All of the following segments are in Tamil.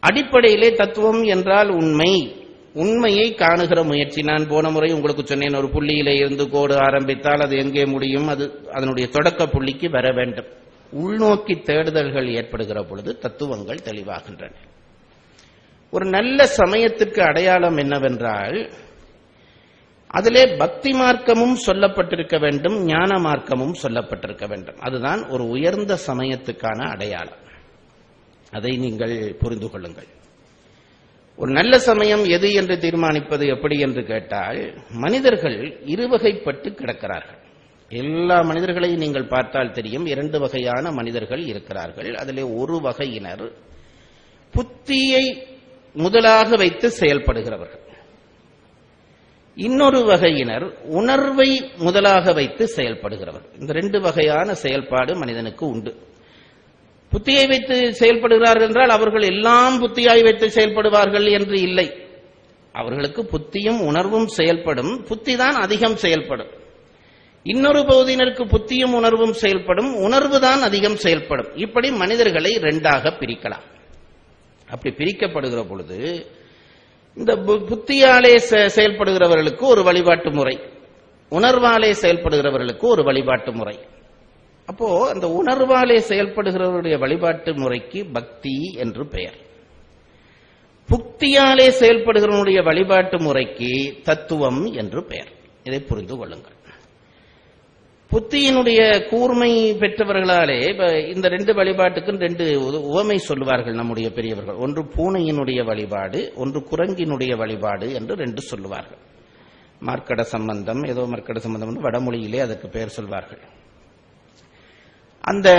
அடிப்படையிலே தத்துவம் என்றால் உண்மையை காணுகிற முயற்சி. நான் போன முறை உங்களுக்கு சொன்னேன், ஒரு புள்ளியிலே இருந்து கோடு ஆரம்பித்தால் அது எங்கே முடியும், அது அதனுடைய தொடக்க புள்ளிக்கு வர வேண்டும். உள்நோக்கி தேடுதல்கள் ஏற்படுகிற பொழுது தத்துவங்கள் தெளிவாகின்றன. ஒரு நல்ல சமயத்திற்கு அடையாளம் என்னவென்றால், அதிலே பக்தி மார்க்கமும் சொல்லப்பட்டிருக்க வேண்டும், ஞான மார்க்கமும் சொல்லப்பட்டிருக்க வேண்டும். அதுதான் ஒரு உயர்ந்த சமயத்துக்கான அடையாளம். அதை நீங்கள் புரிந்து கொள்ளுங்கள். ஒரு நல்ல சமயம் எது என்று தீர்மானிப்பது எப்படி என்று கேட்டால், மனிதர்கள் இருவகைப்பட்டு கிடக்கிறார்கள். எல்லா மனிதர்களையும் நீங்கள் பார்த்தால் தெரியும், இரண்டு வகையான மனிதர்கள் இருக்கிறார்கள். அதிலே ஒரு வகையினர் புத்தியை முதலாக வைத்து செயல்படுகிறவர்கள், இன்னொரு வகையினர் உணர்வை முதலாக வைத்து செயல்படுகிறவர்கள். இந்த ரெண்டு வகையான செயல்பாடு மனிதனுக்கு உண்டு. புத்தியை வைத்து செயல்படுகிறார்கள் என்றால் அவர்கள் எல்லாம் புத்தியாய் வைத்து செயல்படுவார்கள் என்று இல்லை. அவர்களுக்கு புத்தியும் உணர்வும் செயல்படும், புத்தி தான் அதிகம் செயல்படும். இன்னொரு பகுதியினருக்கு புத்தியும் உணர்வும் செயல்படும், உணர்வு தான் அதிகம் செயல்படும். இப்படி மனிதர்களை இரண்டாக பிரிக்கலாம். அப்படி பிரிக்கப்படுகிற பொழுது இந்த புத்தியாலே செயல்படுகிறவர்களுக்கு ஒரு வழிபாட்டு முறை, உணர்வாலே செயல்படுகிறவர்களுக்கு ஒரு வழிபாட்டு முறை. அப்போ அந்த உணர்வாலே செயல்படுகிறவருடைய வழிபாட்டு முறைக்கு பக்தி என்று பெயர். புத்தியாலே செயல்படுகிறவனுடைய வழிபாட்டு முறைக்கு தத்துவம் என்று பெயர். இதை புரிந்து கொள்ளுங்கள். புத்தியினுடைய கூர்மை பெற்றவர்களாலே இந்த ரெண்டு வழிபாட்டுக்கும் ரெண்டு உவமை சொல்லுவார்கள் நம்முடைய பெரியவர்கள். ஒன்று பூனையினுடைய வழிபாடு, ஒன்று குரங்கினுடைய வழிபாடு என்று ரெண்டு சொல்லுவார்கள். மார்க்கட சம்பந்தம், ஏதோ மார்க்கட சம்பந்தம் வடமொழியிலே அதற்கு பெயர் சொல்வார்கள். அந்த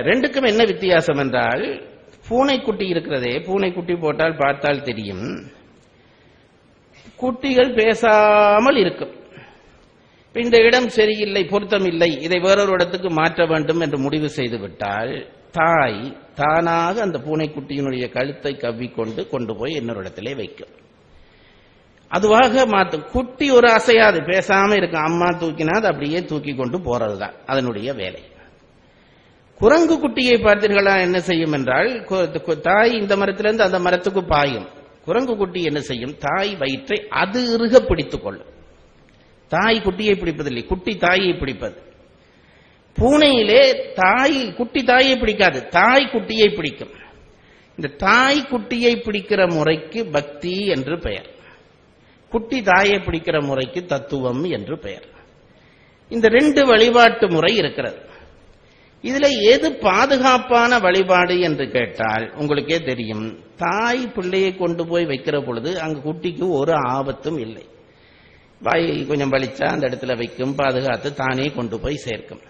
ரெண்டுக்கும் என்ன வித்தியாசம் என்றால், பூனைக்குட்டி இருக்கிறதே, பூனைக்குட்டி போட்டால் பார்த்தால் தெரியும், குட்டிகள் பேசாமல் இருக்கும். இந்த இடம் சரியில்லை, பொருத்தம் இல்லை, இதை வேறொரு இடத்துக்கு மாற்ற வேண்டும் என்று முடிவு செய்துவிட்டால் தாய் தானாக அந்த பூனைக்குட்டியினுடைய கழுத்தை கவ்விக்கொண்டு கொண்டு போய் இன்னொரு இடத்திலே வைக்கும். அதுவாக மாற்றும். குட்டி ஒரு அசையாது, பேசாம இருக்கும். அம்மா தூக்கினா அது அப்படியே தூக்கி கொண்டு போறதுதான் அதனுடைய வேலை. குரங்கு குட்டியை பார்த்தீர்களா என்ன செய்யும் என்றால், தாய் இந்த மரத்திலிருந்து அந்த மரத்துக்கு பாயும். குரங்கு குட்டி என்ன செய்யும், தாய் வயிற்றை அது இறுக பிடித்துக் கொள்ளும். தாய் குட்டியை பிடிப்பதில்லை, குட்டி தாயை பிடிப்பது. பூனையிலே குட்டி தாயை பிடிக்காது, தாய் குட்டியை பிடிக்கும். இந்த தாய் குட்டியை பிடிக்கிற முறைக்கு பக்தி என்று பெயர், குட்டி தாயை பிடிக்கிற முறைக்கு தத்துவம் என்று பெயர். இந்த ரெண்டு வழிபாட்டு முறை இருக்கிறது. இதுல எது பாதுகாப்பான வழிபாடு என்று கேட்டால் உங்களுக்கே தெரியும். தாய் பிள்ளையை கொண்டு போய் வைக்கிற பொழுது அங்கு குட்டிக்கு ஒரு ஆபத்தும் இல்லை. வாய் கொஞ்சம் வலிச்சா அந்த இடத்துல வைக்கும், பாதுகாத்து தானே கொண்டு போய் சேர்க்கும்.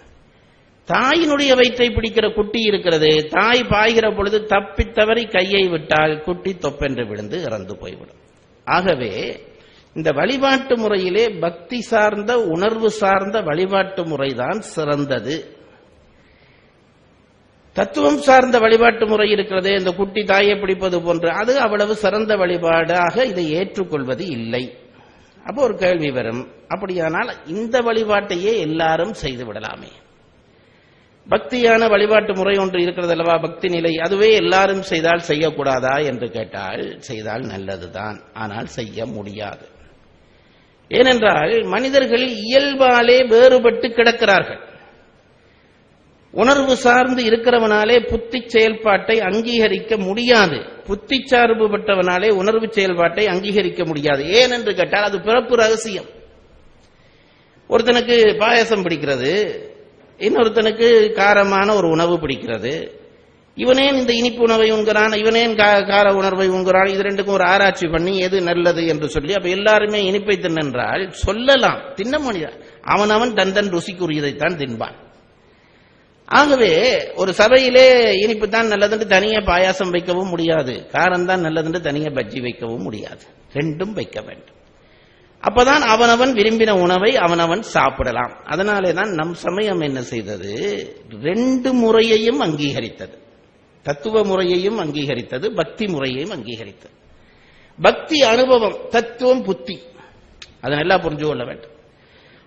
தாயினுடைய வயிற்றை பிடிக்கிற குட்டி இருக்கிறது, தாய் பாய்கிற பொழுது தப்பித்தவறி கையை விட்டால் குட்டி தொப்பென்று விழுந்து இறந்து போய்விடும். ஆகவே இந்த வழிபாட்டு முறையிலே பக்தி சார்ந்த உணர்வு சார்ந்த வழிபாட்டு முறைதான் சிறந்தது. தத்துவம் சார்ந்த வழிபாட்டு முறை இருக்கிறது, இந்த குட்டி தாயை பிடிப்பது போன்று, அது அவ்வளவு சிறந்த வழிபாடாக இதை ஏற்றுக்கொள்வது இல்லை. அப்போ ஒரு கேள்வி வரும், அப்படியானால் இந்த வழிபாட்டையே எல்லாரும் செய்து விடலாமே? பக்தியான வழிபாட்டு முறை ஒன்று இருக்கிறது அல்லவா, பக்தி நிலை, அதுவே எல்லாரும் செய்தால் செய்யக்கூடாதா என்று கேட்டால் செய்தால் நல்லதுதான், ஆனால் செய்ய முடியாது. ஏனென்றால் மனிதர்கள் இயல்பாலே வேறுபட்டு கிடக்கிறார்கள். உணர்வு சார்ந்து இருக்கிறவனாலே புத்தி செயல்பாட்டை அங்கீகரிக்க முடியாது, புத்தி சார்பு பெற்றவனாலே உணர்வு செயல்பாட்டை அங்கீகரிக்க முடியாது. ஏன் என்று கேட்டால் அது பிறப்பு ரகசியம். ஒருத்தனுக்கு பாயசம் பிடிக்கிறது, இன்னொருத்தனுக்கு காரமான ஒரு உணவு பிடிக்கிறது. இவனேன் இந்த இனிப்பு உணவை உண்கிறான், இவனேன் கார உணர்வை உண்கிறான், இது ரெண்டுக்கும் ஒரு ஆராய்ச்சி பண்ணி எது நல்லது என்று சொல்லி அப்ப எல்லாருமே இனிப்பை தின்னென்றால் சொல்லலாம், தின்ன முடியாது. அவனவன் தன் ருசிக்குரியதைத்தான் தின்பான். ஆகவே ஒரு சபையிலே இனிப்பு தான் நல்லதுன்னு தனியா பாயாசம் வைக்கவும் முடியாது, காரம் தான் நல்லதுன்னு தனியா பஜ்ஜி வைக்கவும் முடியாது, ரெண்டும் வைக்க வேண்டும். அப்பதான் அவனவன் விரும்பின உணவை அவனவன் சாப்பிடலாம். அதனாலே தான் நம் சமயம் என்ன செய்தது, ரெண்டு முறையையும் அங்கீகரித்தது. தத்துவ முறையையும் அங்கீகரித்தது, பக்தி முறையையும் அங்கீகரித்தது. பக்தி அனுபவம், தத்துவம் புத்தி, அதை நல்லா புரிஞ்சு கொள்ள வேண்டும்.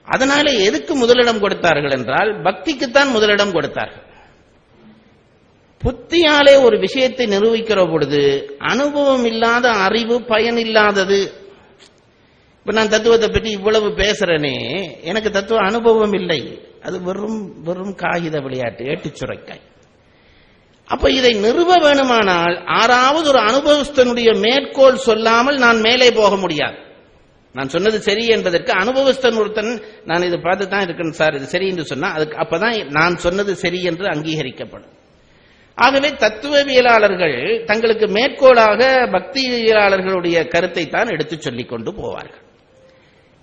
அதனால எதுக்கு முதலிடம் கொடுத்தார்கள் என்றால் பக்திக்குத்தான் முதலிடம் கொடுத்தார்கள். புத்தியாலே ஒரு விஷயத்தை நிரூபிக்கிற பொழுது அனுபவம் இல்லாத அறிவு பயன் இல்லாதது. இப்ப நான் தத்துவத்தை பற்றி இவ்வளவு பேசுறேனே, எனக்கு தத்துவ அனுபவம் இல்லை, அது வெறும் வெறும் காகித விளையாட்டு, ஏட்டுச்சுரைக்காய். அப்ப இதை நிறுவ வேணுமானால் ஆறாவது ஒரு அனுபவஸ்தனுடைய மேற்கோள் சொல்லாமல் நான் மேலே போக முடியாது. நான் சொன்னது சரி என்பதற்கு அனுபவஸ்தன் ஒருத்தன் நான் இது பார்த்து தான் இருக்கேன் சார், இது சரி என்று சொன்னா அதுக்கு அப்பதான் நான் சொன்னது சரி என்று அங்கீகரிக்கப்படும். ஆகவே தத்துவவியலாளர்கள் தங்களுக்கு மேற்கோளாக பக்தியியலாளர்களுடைய கருத்தை தான் எடுத்து சொல்லிக் கொண்டு போவார்கள்.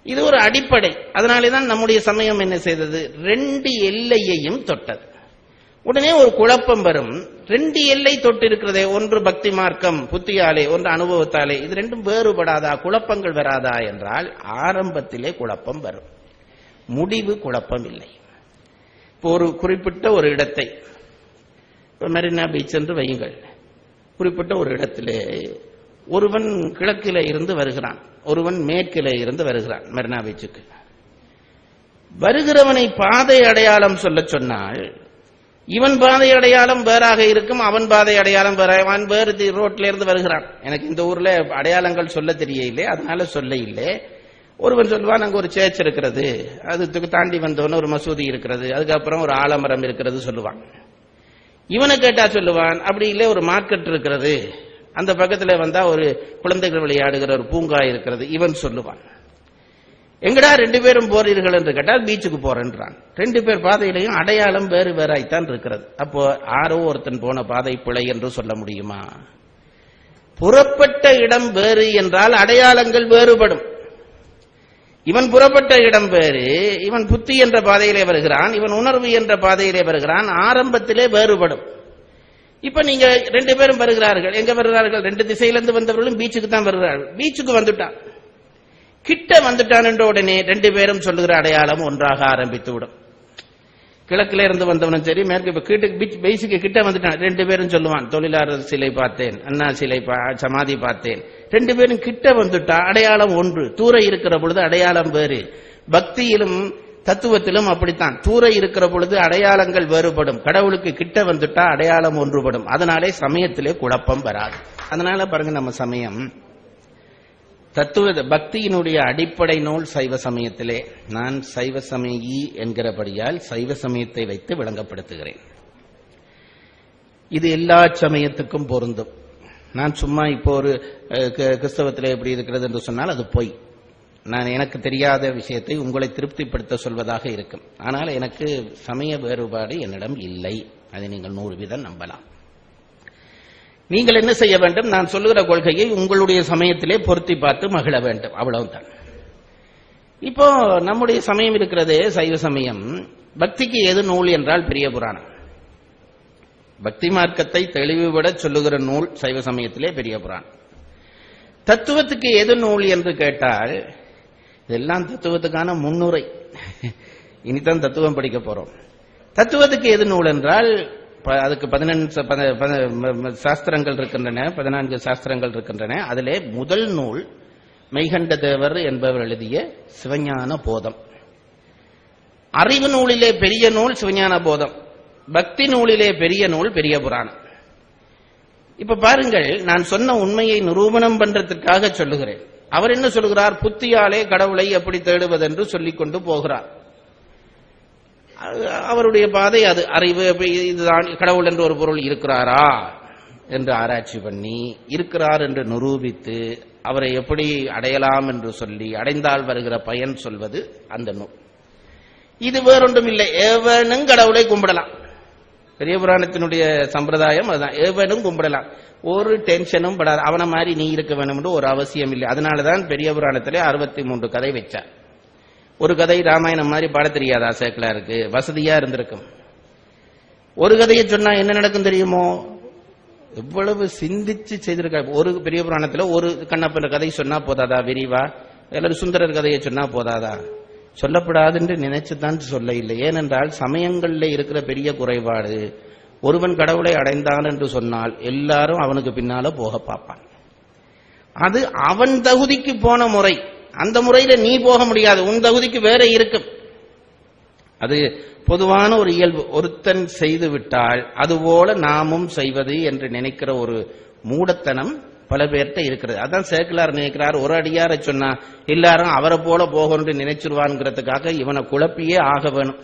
இது ஒரு அடிப்படை. அதனாலேதான் நம்முடைய சமயம் என்ன செய்தது, 2 எல்லையையும் தொட்டது. உடனே ஒரு குழப்பம் வரும். 2 எல்லை தொட்டு இருக்கிறதே, ஒன்று பக்தி மார்க்கம் புத்தியாலே, ஒன்று அனுபவத்தாலே, இது ரெண்டும் வேறுபடாதா, குழப்பங்கள் வராதா என்றால் ஆரம்பத்திலே குழப்பம் வரும், முடிவு குழப்பம் இல்லை. இப்போ ஒரு குறிப்பிட்ட ஒரு இடத்தை, மெரினா பீச் என்று வையுங்கள், குறிப்பிட்ட ஒரு இடத்திலே ஒருவன் கிழக்கிலே இருந்து வருகிறான், ஒருவன் மேற்கிலே இருந்து வருகிறான். மெரினா பீச்சுக்கு வருகிறவனை பாதை அடையாளம் சொல்ல சொன்னால் இவன் பாதை அடையாளம் வேறாக இருக்கும், அவன் பாதை அடையாளம் வேற. அவன் வேறு ரோட்ல இருந்து வருகிறான், எனக்கு இந்த ஊர்ல அடையாளங்கள் சொல்ல தெரியல, அதனால சொல்ல இல்லை. ஒருவன் சொல்லுவான் அங்க ஒரு சேர்ச் இருக்கிறது, அதுக்கு தாண்டி வந்தவன ஒரு மசூதி இருக்கிறது, அதுக்கப்புறம் ஒரு ஆலமரம் இருக்கிறது சொல்லுவான். இவனை கேட்டா சொல்லுவான் அப்படி இல்லை, ஒரு மார்க்கெட் இருக்கிறது, அந்த பக்கத்துல வந்தா ஒரு குழந்தைகள் விளையாடுகிற ஒரு பூங்கா இருக்கிறது இவன் சொல்லுவான். எங்கடா 2 பேரும் போறீர்கள் என்று கேட்டால் பீச்சுக்கு போறேன்றான். 2 பேர் பாதையிலையும் அடையாளம் வேறு வேறாய்த்தான் இருக்கிறது. அப்போ ஆரோ ஒருத்தன் போன பாதை பிழை என்று சொல்ல முடியுமா? புறப்பட்ட இடம் வேறு என்றால் அடையாளங்கள் வேறுபடும். இவன் புறப்பட்ட இடம் வேறு, இவன் புத்தி என்ற பாதையிலே வருகிறான், இவன் உணர்வு என்ற பாதையிலே வருகிறான், ஆரம்பத்திலே வேறுபடும். இப்ப நீங்க 2 பேரும் வருகிறார்கள், எங்க வருகிறார்கள், 2 திசையிலிருந்து வந்தவர்களும் பீச்சுக்கு தான் வருகிறார்கள். பீச்சுக்கு வந்துட்டான், கிட்ட வந்துட்டான் என்ற உடனே 2 பேரும் சொல்லுகிற அடையாளம் ஒன்றாக ஆரம்பித்து விடும். கிழக்கில இருந்து வந்தவனும் சரி, மேற்கு பீச்சுக்கு கிட்ட வந்துட்டான், 2 பேரும் சொல்லுவான் தொழிலாளர் சிலை பார்த்தேன், அண்ணா சிலை சமாதி பார்த்தேன். 2 பேரும் கிட்ட வந்துட்டா அடையாளம் ஒன்று, தூர இருக்கிற பொழுது அடையாளம் வேறு. பக்தியிலும் தத்துவத்திலும் அப்படித்தான், தூர இருக்கிற பொழுது அடையாளங்கள் வேறுபடும், கடவுளுக்கு கிட்ட வந்துட்டா அடையாளம் ஒன்றுபடும். அதனாலே சமயத்திலே குழப்பம் வராது. அதனால பாருங்க, நம்ம சமயம் தத்துவ பக்தியினுடைய அடிப்படை நூல் சைவ சமயத்திலே, நான் சைவ சமயி என்கிறபடியால் சைவ சமயத்தை வைத்து விளங்கப்படுத்துகிறேன். இது எல்லா சமயத்துக்கும் பொருந்தும். நான் சும்மா இப்போ ஒரு கிறிஸ்தவத்தில் எப்படி இருக்கிறது என்று சொன்னால் அது பொய். நான் எனக்கு தெரியாத விஷயத்தை உங்களை திருப்திப்படுத்த சொல்வதாக இருக்கும். ஆனால் எனக்கு சமய வேறுபாடு என்னிடம் இல்லை, அதை நீங்கள் 100% நம்பலாம். நீங்கள் என்ன செய்ய வேண்டும், நான் சொல்லுகிற கொள்கையை உங்களுடைய சமயத்திலே பொருத்தி பார்த்து மகிழ வேண்டும், அவ்வளவுதான். இப்போ நம்முடைய சமயம் இருக்கிறதே சைவ சமயம், பக்திக்கு எது நூல் என்றால் பெரிய புராணம். பக்தி மார்க்கத்தை தெளிவுபட சொல்லுகிற நூல் சைவ சமயத்திலே பெரிய புராணம். தத்துவத்துக்கு எது நூல் என்று கேட்டால் இதெல்லாம் தத்துவத்துக்கான முன்னுரை, இனிதான் தத்துவம் படிக்க போறோம். தத்துவத்துக்கு எது நூல் என்றால் அதுக்கு 14 சாஸ்திரங்கள் இருக்கின்றன, 14 சாஸ்திரங்கள் இருக்கின்றன. அதிலே முதல் நூல் மெய்கண்ட தேவர் என்பவர் எழுதிய சிவஞான போதம். அறிவு நூலிலே பெரிய நூல் சிவஞான போதம், பக்தி நூலிலே பெரிய நூல் பெரிய புராணம். இப்ப பாருங்கள், நான் சொன்ன உண்மையை நிரூபணம் பண்றதுக்காக சொல்லுகிறேன். அவர் என்ன சொல்லுகிறார், புத்தியாலே கடவுளை எப்படி தேடுவதென்று சொல்லிக் கொண்டு போகிறார். அவருடைய பாதை அது. அறிவு இதுதான், கடவுள் என்று ஒரு பொருள் இருக்கிறாரா என்று ஆராய்ச்சி பண்ணி இருக்கிறார் என்று நிரூபித்து அவரை எப்படி அடையலாம் என்று சொல்லி அடைந்தால் வருகிற பயன் சொல்வது அந்த நூல். இது வேறொன்றும் இல்லை, எவனும் கடவுளை கும்பிடலாம். பெரிய புராணத்தினுடைய சம்பிரதாயம் அதுதான், எவனும் கும்பிடலாம், ஒரு டென்ஷனும் படாது. அவனை மாதிரி நீ இருக்க வேணும் என்று ஒரு அவசியம் இல்லை. அதனாலதான் பெரிய புராணத்திலே 63 கதை வச்சார். ஒரு கதை ராமாயணம் மாதிரி பாட தெரியாதா சேக்கலாருக்கு, வசதியா இருந்திருக்கும். ஒரு கதையை சொன்னா என்ன நடக்கும் தெரியுமோ, எவ்வளவு சிந்திச்சு செய்திருக்க. ஒரு பெரிய புராணத்துல ஒரு கண்ணப்பன் கதை சொன்னா போதாதா விரிவா, அல்லது சுந்தரர் கதையை சொன்னா போதாதா? சொல்லப்படாது என்று நினைச்சுதான் சொல்ல இல்லை. ஏனென்றால் சமயங்கள்ல இருக்கிற பெரிய குறைபாடு, ஒருவன் கடவுளை அடைந்தான் என்று சொன்னால் எல்லாரும் அவனுக்கு பின்னால போக பார்ப்பான். அது அவன் தகுதிக்கு போன முறை, அந்த முறையில நீ போக முடியாது, உன் தகுதிக்கு வேற இருக்கும். அது பொதுவான ஒரு இயல்பு. ஒருத்தன் செய்து விட்டால் அதுபோல நாமும் செய்வது என்று நினைக்கிற ஒரு மூடத்தனம் பல பேர்கிட்ட இருக்கிறது. அதான் சேக்கிலார் நினைக்கிறார், ஒரு அடியாரை சொன்னா எல்லாரும் அவரை போல போகணும்னு நினைச்சிருவான்ங்கிறதுக்காக இவனை குழப்பியே ஆக வேணும்.